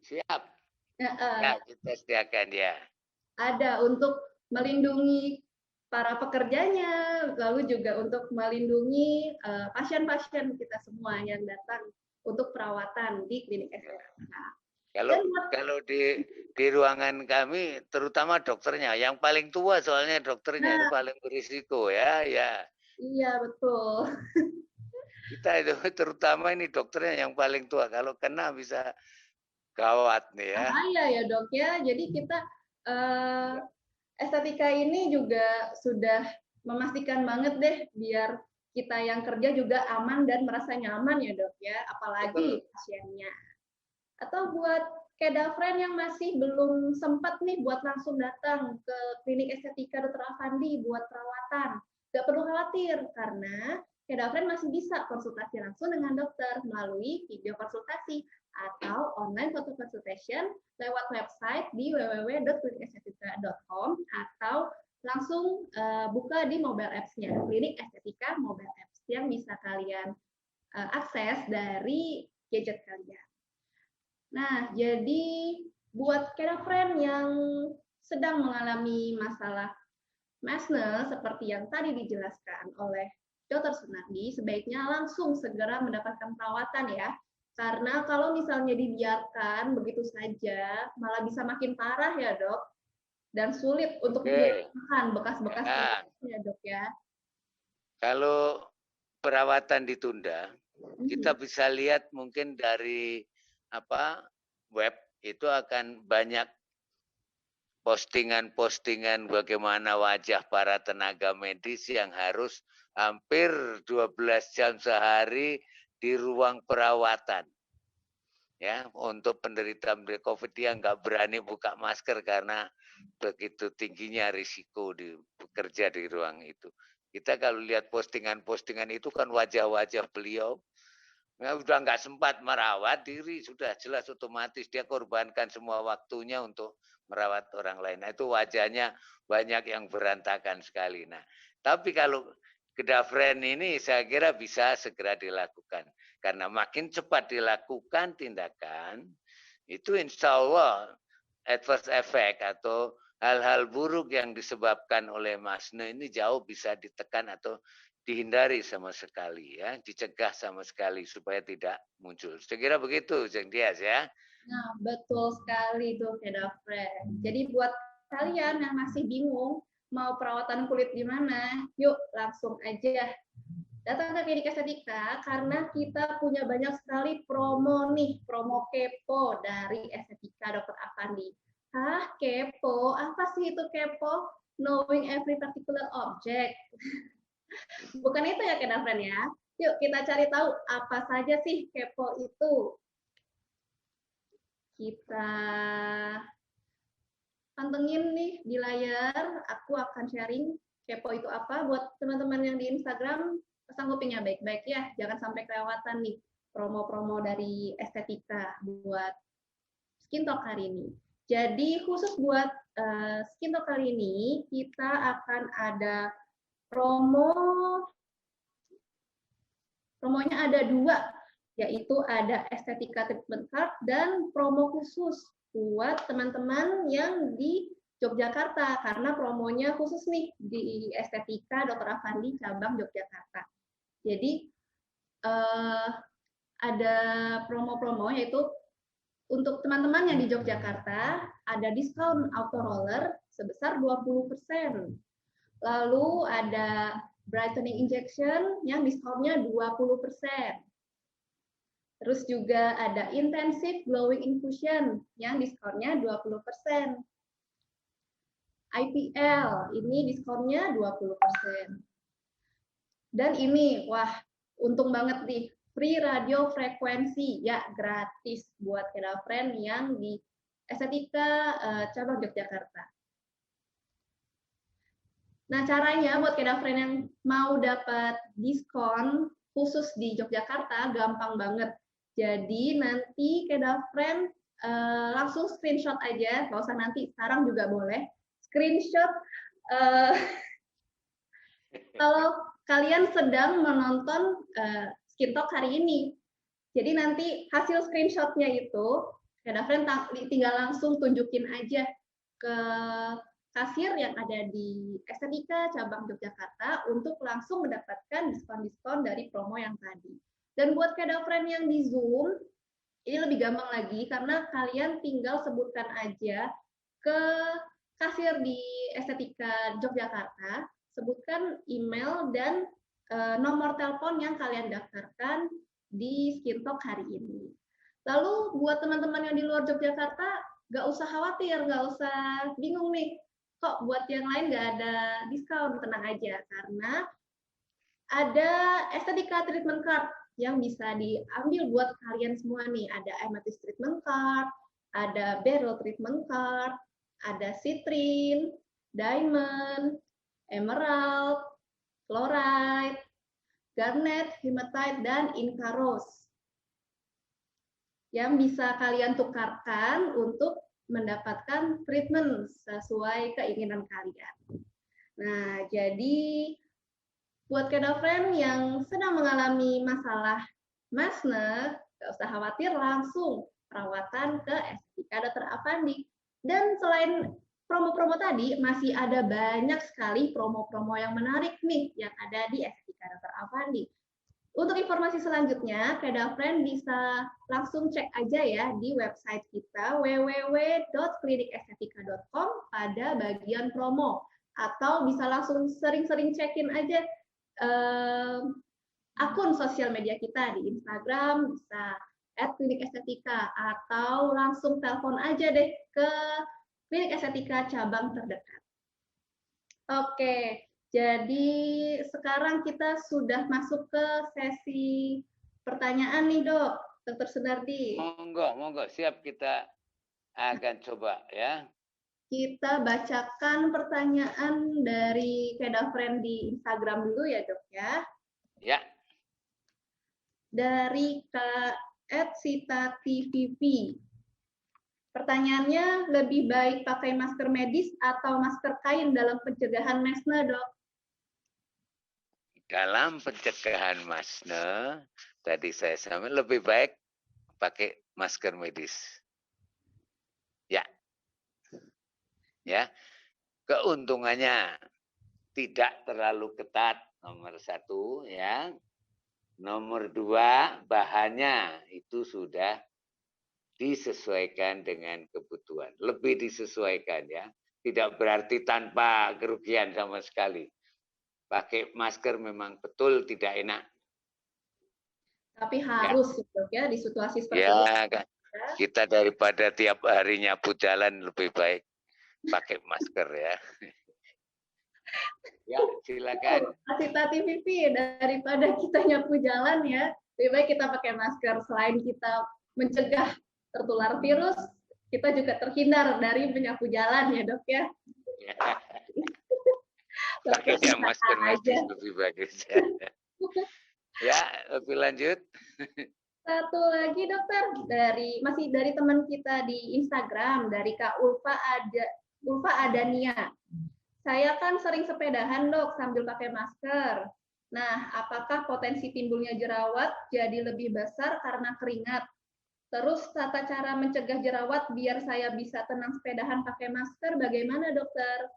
Siap. Ya, kita sediakan ya. Ada untuk melindungi para pekerjanya, lalu juga untuk melindungi pasien-pasien kita semua yang datang untuk perawatan di klinik estetika. Kalau di ruangan kami, terutama dokternya, yang paling tua soalnya dokternya itu paling berisiko ya, ya. Iya betul. Kita itu terutama ini dokternya yang paling tua. Kalau kena bisa gawat nih ya. Bahaya ya dok ya. Jadi kita estetika ini juga sudah memastikan banget deh biar kita yang kerja juga aman dan merasa nyaman ya dok ya. Apalagi pasiennya. Atau buat Kedafren yang masih belum sempat nih buat langsung datang ke klinik estetika Dr. Afandi buat perawatan, nggak perlu khawatir karena Kedafren masih bisa konsultasi langsung dengan dokter melalui video konsultasi atau online photo consultation lewat website di www.klinikestetika.com atau langsung buka di mobile apps-nya, Klinik Estetika Mobile Apps yang bisa kalian akses dari gadget kalian. Nah, jadi buat Kedafren yang sedang mengalami masalah Masne seperti yang tadi dijelaskan oleh Dr. Sunardi, sebaiknya langsung segera mendapatkan perawatan ya. Karena kalau misalnya dibiarkan begitu saja, malah bisa makin parah ya dok. Dan sulit untuk menghilangkan bekas-bekas ya dok ya. Kalau perawatan ditunda, kita bisa lihat mungkin dari web itu akan banyak postingan-postingan bagaimana wajah para tenaga medis yang harus hampir 12 jam sehari di ruang perawatan. Ya, untuk penderita COVID yang nggak berani buka masker karena begitu tingginya risiko bekerja di ruang itu. Kita kalau lihat postingan-postingan itu kan wajah-wajah beliau, ya udah nggak sempat merawat diri, sudah jelas otomatis dia korbankan semua waktunya untuk merawat orang lain. Nah, itu wajahnya banyak yang berantakan sekali. Nah, tapi kalau Kedafren ini saya kira bisa segera dilakukan. Karena makin cepat dilakukan tindakan, itu insya Allah adverse effect atau hal-hal buruk yang disebabkan oleh Masne ini jauh bisa ditekan atau dihindari sama sekali ya, dicegah sama sekali supaya tidak muncul. Saya kira begitu, Jeng Dias ya. Nah, betul sekali tuh Kedafren. Jadi buat kalian yang masih bingung mau perawatan kulit di mana, yuk langsung aja datang ke klinik estetika karena kita punya banyak sekali promo nih, promo kepo dari estetika Dr. Afandi. Hah, kepo? Apa sih itu kepo? Knowing every particular object. Bukan itu ya Kedafren ya. Yuk kita cari tahu apa saja sih kepo itu. Kita pantengin nih di layar, aku akan sharing kepo itu apa buat teman-teman yang di Instagram, pasang kupingnya baik-baik ya, jangan sampai kelewatan nih promo-promo dari estetika buat Skin Talk hari ini. Jadi khusus buat Skin Talk kali ini, kita akan ada promonya ada 2, yaitu ada estetika treatment card dan promo khusus buat teman-teman yang di Yogyakarta karena promonya khusus nih di estetika Dr. Afandi cabang Yogyakarta. Jadi ada promo-promo yaitu untuk teman-teman yang di Yogyakarta ada diskon auto roller sebesar 20%. Lalu ada brightening injection yang diskonnya 20%. Terus juga ada intensive glowing infusion yang diskonnya 20%. IPL ini diskonnya 20%. Dan ini, wah, untung banget nih, free radio frekuensi, ya gratis buat Kedafren yang di estetika cabang Yogyakarta. Nah, caranya buat Kedafren yang mau dapat diskon khusus di Yogyakarta gampang banget. Jadi nanti Kedafren langsung screenshot aja, nggak usah nanti, sekarang juga boleh. Screenshot kalau kalian sedang menonton Skin Talk hari ini. Jadi nanti hasil screenshotnya itu, Kedafren tinggal langsung tunjukin aja ke kasir yang ada di estetika cabang Yogyakarta untuk langsung mendapatkan diskon-diskon dari promo yang tadi. Dan buat Kedafren yang di Zoom, ini lebih gampang lagi karena kalian tinggal sebutkan aja ke kasir di estetika Yogyakarta, sebutkan email dan nomor telepon yang kalian daftarkan di Skin Talk hari ini. Lalu buat teman-teman yang di luar Yogyakarta, nggak usah khawatir, nggak usah bingung nih, kok buat yang lain nggak ada diskon, tenang aja, karena ada estetika treatment card yang bisa diambil buat kalian semua nih. Ada amethyst treatment card, ada beryl treatment card, ada citrine, diamond, emerald, fluorite, garnet, hematite, dan inca rose yang bisa kalian tukarkan untuk mendapatkan treatment sesuai keinginan kalian. Nah, jadi buat kedafren yang sedang mengalami masalah masne, nggak usah khawatir, langsung perawatan ke Estetika Dr. Avandi. Dan selain promo-promo tadi, masih ada banyak sekali promo-promo yang menarik nih yang ada di Estetika Dr. Avandi. Untuk informasi selanjutnya, kedafren bisa langsung cek aja ya di website kita www.klinikestetika.com pada bagian promo, atau bisa langsung sering-sering cekin aja akun sosial media kita di Instagram, bisa @klinikestetika, atau langsung telepon aja deh ke Klinik Estetika cabang terdekat. Oke, jadi sekarang kita sudah masuk ke sesi pertanyaan nih, Dok. Dr. Sunardi. Monggo, siap, kita akan coba ya. Kita bacakan pertanyaan dari kedafren di Instagram dulu ya, Dok ya. Ya. Dari Kak Sita TVP. Pertanyaannya, lebih baik pakai masker medis atau masker kain dalam pencegahan mesne, Dok? Dalam pencegahan masne, tadi saya sampaikan lebih baik pakai masker medis. Ya. Ya. Keuntungannya tidak terlalu ketat, nomor 1 ya. Nomor 2, bahannya itu sudah disesuaikan dengan kebutuhan. Lebih disesuaikan ya. Tidak berarti tanpa kerugian sama sekali. Pakai masker memang betul tidak enak. Tapi harus ya di situasi seperti ini. Ya. Kita daripada tiap hari nyapu jalan lebih baik pakai masker ya. Ya, silakan. Asita TVP, daripada kita nyapu jalan ya, lebih baik kita pakai masker. Selain kita mencegah tertular virus, kita juga terhindar dari menyapu jalan ya, Dok ya. Pakai masker medis lebih bagus. Ya, lebih lanjut. Satu lagi, Dokter, masih dari teman kita di Instagram, dari Kak Ulfa Adania. Saya kan sering sepedahan, Dok, sambil pakai masker. Nah, apakah potensi timbulnya jerawat jadi lebih besar karena keringat? Terus tata cara mencegah jerawat biar saya bisa tenang sepedahan pakai masker, bagaimana, Dokter?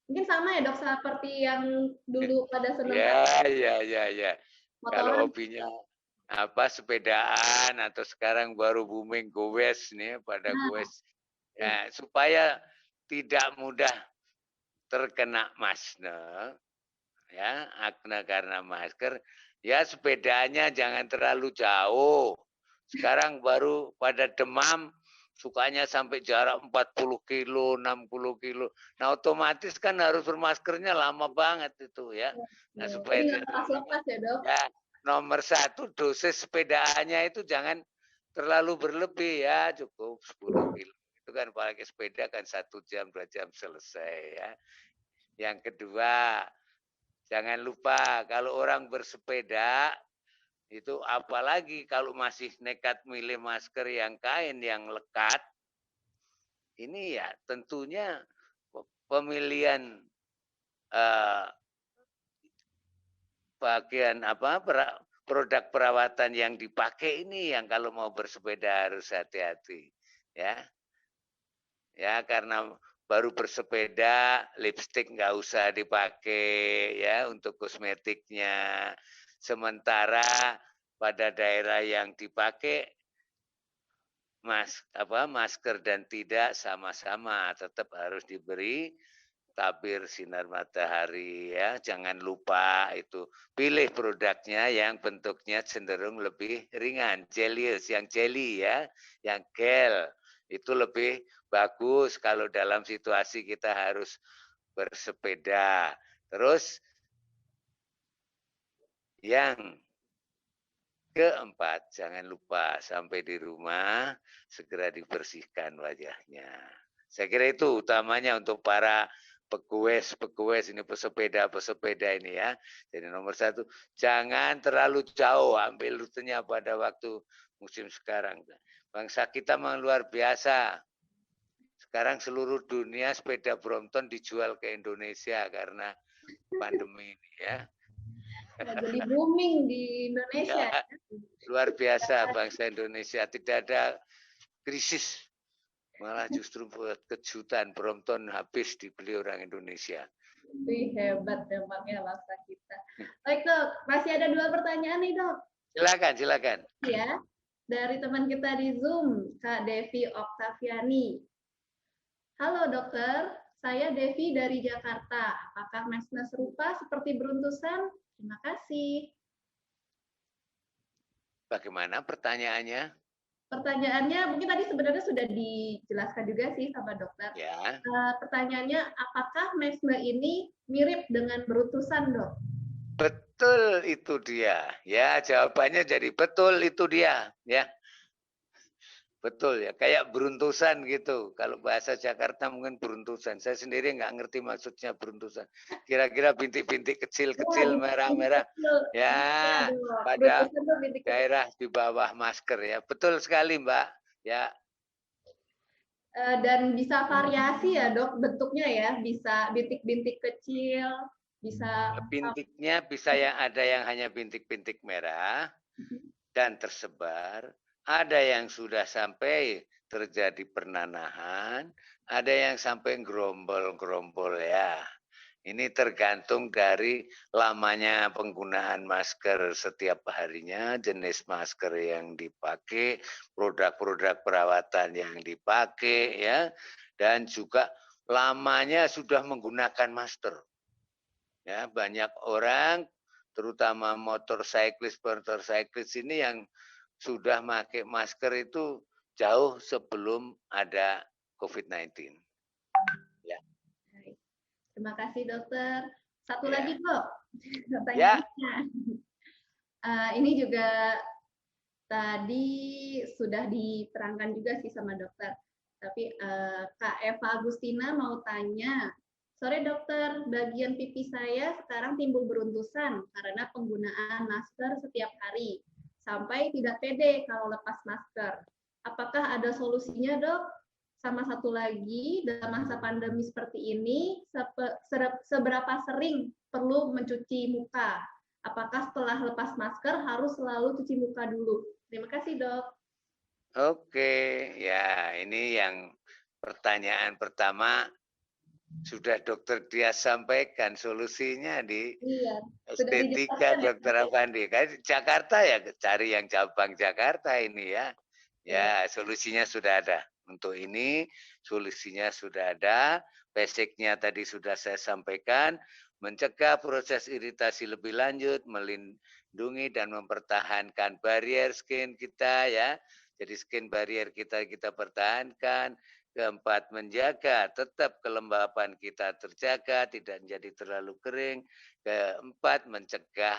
Mungkin sama ya, Dok, seperti yang dulu pada senang. Ya. Kalau hobinya sepedaan atau sekarang baru booming goes nih, pada goes. Ya, supaya tidak mudah terkena masne, ya, akne karena masker, ya sepedanya jangan terlalu jauh. Sekarang baru pada demam, sukanya sampai jarak 40 kilo, 60 kilo. Nah, otomatis kan harus bermaskernya lama banget itu ya. Nah, supaya lepas ya, Dok. Ya, nomor 1 dosis sepedaannya itu jangan terlalu berlebih ya, cukup 10 kilo. Itu kan pakai sepeda kan 1 jam, 2 jam selesai ya. Yang kedua, jangan lupa kalau orang bersepeda itu apalagi kalau masih nekat milih masker yang kain yang lekat, ini ya tentunya pemilihan bagian produk perawatan yang dipakai ini yang kalau mau bersepeda harus hati-hati ya. Ya, karena baru bersepeda, lipstik nggak usah dipakai ya untuk kosmetiknya. Sementara pada daerah yang dipakai masker dan tidak sama-sama, tetap harus diberi tabir sinar matahari ya. Jangan lupa itu pilih produknya yang bentuknya cenderung lebih ringan, gelius, yang jelly ya, yang gel. Itu lebih bagus kalau dalam situasi kita harus bersepeda. Terus yang Keempat, jangan lupa sampai di rumah segera dibersihkan wajahnya. Saya kira itu utamanya untuk para pegoes ini, pesepeda ini ya. Jadi nomor satu, jangan terlalu jauh ambil rutenya pada waktu musim sekarang. Bangsa kita memang luar biasa. Sekarang seluruh dunia sepeda Brompton dijual ke Indonesia karena pandemi ini ya. Jadi booming di Indonesia. Ya, luar biasa bangsa Indonesia. Tidak ada krisis. Malah justru buat kejutan Brompton habis dibeli orang Indonesia. Wih, hebat dampaknya bangsa kita. Baik dok, masih ada 2 pertanyaan nih dok. Silakan. Ya, dari teman kita di Zoom, Kak Devi Oktaviani. Halo dokter, saya Devi dari Jakarta. Apakah mesna serupa seperti beruntusan? Terima kasih. Bagaimana pertanyaannya? Pertanyaannya mungkin tadi sebenarnya sudah dijelaskan juga sih sama dokter. Ya. Pertanyaannya, apakah mesna ini mirip dengan beruntusan, dok? Betul itu dia. Ya, jawabannya jadi betul itu dia. Ya, betul ya. Kayak beruntusan gitu. Kalau bahasa Jakarta mungkin beruntusan. Saya sendiri nggak ngerti maksudnya beruntusan. Kira-kira bintik-bintik kecil-kecil merah-merah. Ya, pada daerah di bawah masker ya. Betul sekali Mbak. Ya. Dan bisa variasi ya dok bentuknya ya. Bisa bintik-bintik kecil. Bisa bintiknya bisa yang ada yang hanya bintik-bintik merah dan tersebar. Ada yang sudah sampai terjadi pernanahan, ada yang sampai gerombol-gerombol ya. Ini tergantung dari lamanya penggunaan masker setiap harinya, jenis masker yang dipakai, produk-produk perawatan yang dipakai ya, dan juga lamanya sudah menggunakan masker. Ya, banyak orang terutama motorsiklis ini yang sudah pakai masker itu jauh sebelum ada COVID-19. Ya. Terima kasih dokter. Satu lagi dok. Ya. Ini juga tadi sudah diterangkan juga sih sama dokter. Tapi Kak Eva Agustina mau tanya, sore dokter, bagian pipi saya sekarang timbul beruntusan karena penggunaan masker setiap hari. Sampai tidak pede kalau lepas masker. Apakah ada solusinya dok? Sama satu lagi, dalam masa pandemi seperti ini, seberapa sering perlu mencuci muka? Apakah setelah lepas masker harus selalu cuci muka dulu? Terima kasih dok. Oke, ya ini yang pertanyaan pertama sudah dokter dia sampaikan solusinya di estetika dokter Avandi. Jakarta ya cari yang cabang Jakarta ini ya. Ya solusinya sudah ada. Untuk ini solusinya sudah ada. Basicnya tadi sudah saya sampaikan. Mencegah proses iritasi lebih lanjut, melindungi dan mempertahankan barrier skin kita ya. Jadi skin barrier kita pertahankan. Keempat, menjaga tetap kelembapan kita terjaga, tidak menjadi terlalu kering. Keempat, mencegah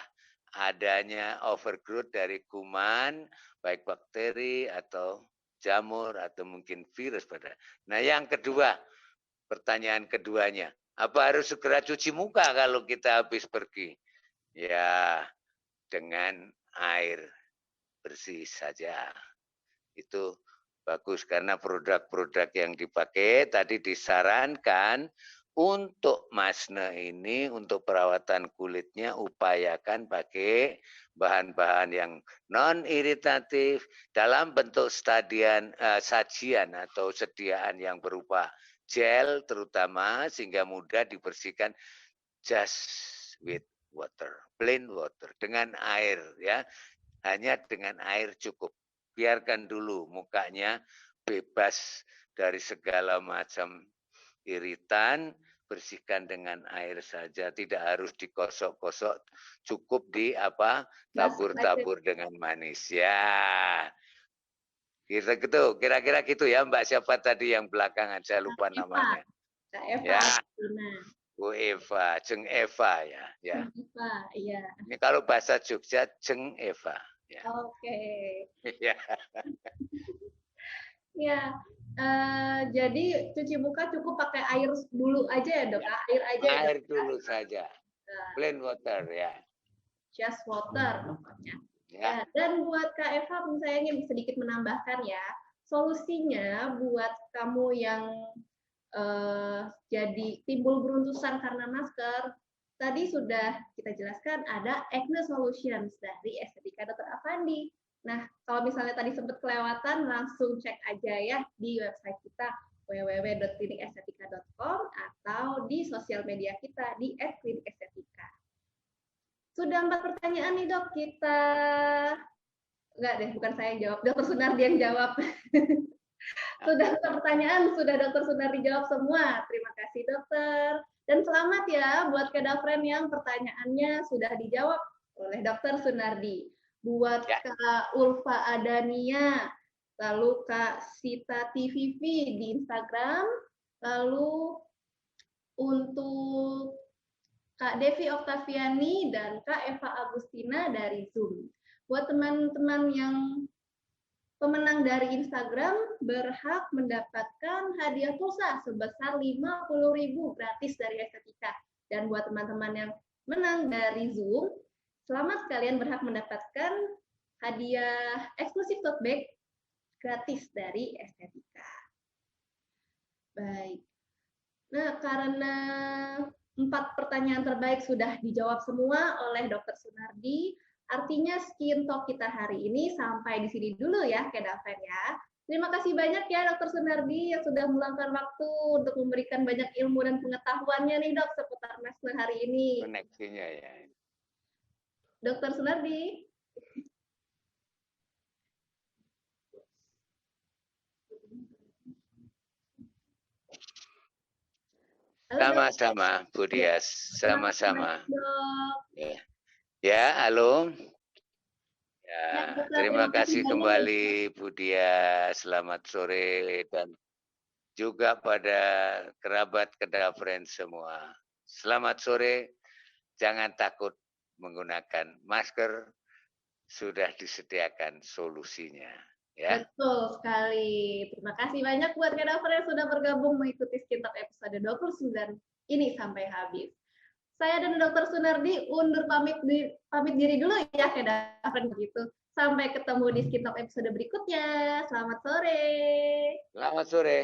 adanya overgrowth dari kuman, baik bakteri atau jamur atau mungkin virus pada. Nah, yang kedua, pertanyaan keduanya, apa harus segera cuci muka kalau kita habis pergi? Ya, dengan air bersih saja. Itu bagus karena produk-produk yang dipakai tadi disarankan untuk masne ini, untuk perawatan kulitnya upayakan pakai bahan-bahan yang non-iritatif dalam bentuk sajian atau sediaan yang berupa gel terutama sehingga mudah dibersihkan just with water, plain water, dengan air ya, hanya dengan air cukup. Biarkan dulu mukanya bebas dari segala macam iritan, bersihkan dengan air saja, tidak harus dikosok-kosok, cukup di tabur-tabur dengan manis ya. Kira-kira gitu ya Mbak, siapa tadi yang belakangan saya lupa namanya. Kak Eva. Ya. Bu Eva, Jeng Eva ya. Jeng Eva, iya. Ini kalau bahasa Jogja Jeng Eva. Ya. Oke. Ya. Ya. Jadi cuci muka cukup pakai air dulu aja ya dok, air aja ya, Air dok, dulu saja, plain water ya. Just water pokoknya. Ya. Dan buat Kak Eva, saya ingin sedikit menambahkan ya, solusinya buat kamu yang jadi timbul beruntusan karena masker, tadi sudah kita jelaskan ada acne solutions dari Estetika Dr. Afandi. Nah, kalau misalnya tadi sempat kelewatan, langsung cek aja ya di website kita www.klinikestetika.com atau di sosial media kita di @klinikestetika. Sudah 4 pertanyaan nih dok, kita enggak deh, bukan saya yang jawab, Dr. Sunardi yang jawab. Sudah pertanyaan, sudah Dr. Sunardi jawab semua. Terima kasih dokter. Dan selamat ya buat Kedafren yang pertanyaannya sudah dijawab oleh Dr. Sunardi. Buat Kak Ulfa Adania, lalu Kak Sita TVV di Instagram, lalu untuk Kak Devi Oktaviani dan Kak Eva Agustina dari Zoom. Buat teman-teman yang pemenang dari Instagram berhak mendapatkan hadiah pulsa sebesar 50.000 gratis dari Estetika. Dan buat teman-teman yang menang dari Zoom, selamat kalian berhak mendapatkan hadiah eksklusif tote bag gratis dari Estetika. Baik. Nah, karena 4 pertanyaan terbaik sudah dijawab semua oleh Dr. Sunardi, artinya Skin Talk kita hari ini sampai di sini dulu ya, Kedafren ya. Terima kasih banyak ya Dr. Sunardi yang sudah meluangkan waktu untuk memberikan banyak ilmu dan pengetahuannya nih dok seputar masker hari ini. Koneksinya ya. Dr. Sunardi. Sama-sama, Bu Dias. Sama-sama. Ya, halo. Ya, terima kasih kembali Bu Dias. Selamat sore dan juga pada kerabat Kedafren semua. Selamat sore. Jangan takut menggunakan masker. Sudah disediakan solusinya. Ya. Betul sekali. Terima kasih banyak buat Kedafren yang sudah bergabung mengikuti Skin Talk episode 29 ini sampai habis. Saya dan Dr. Sunardi undur pamit diri dulu ya Kedafren begitu. Sampai ketemu di Skin Talk episode berikutnya. Selamat sore. Selamat sore.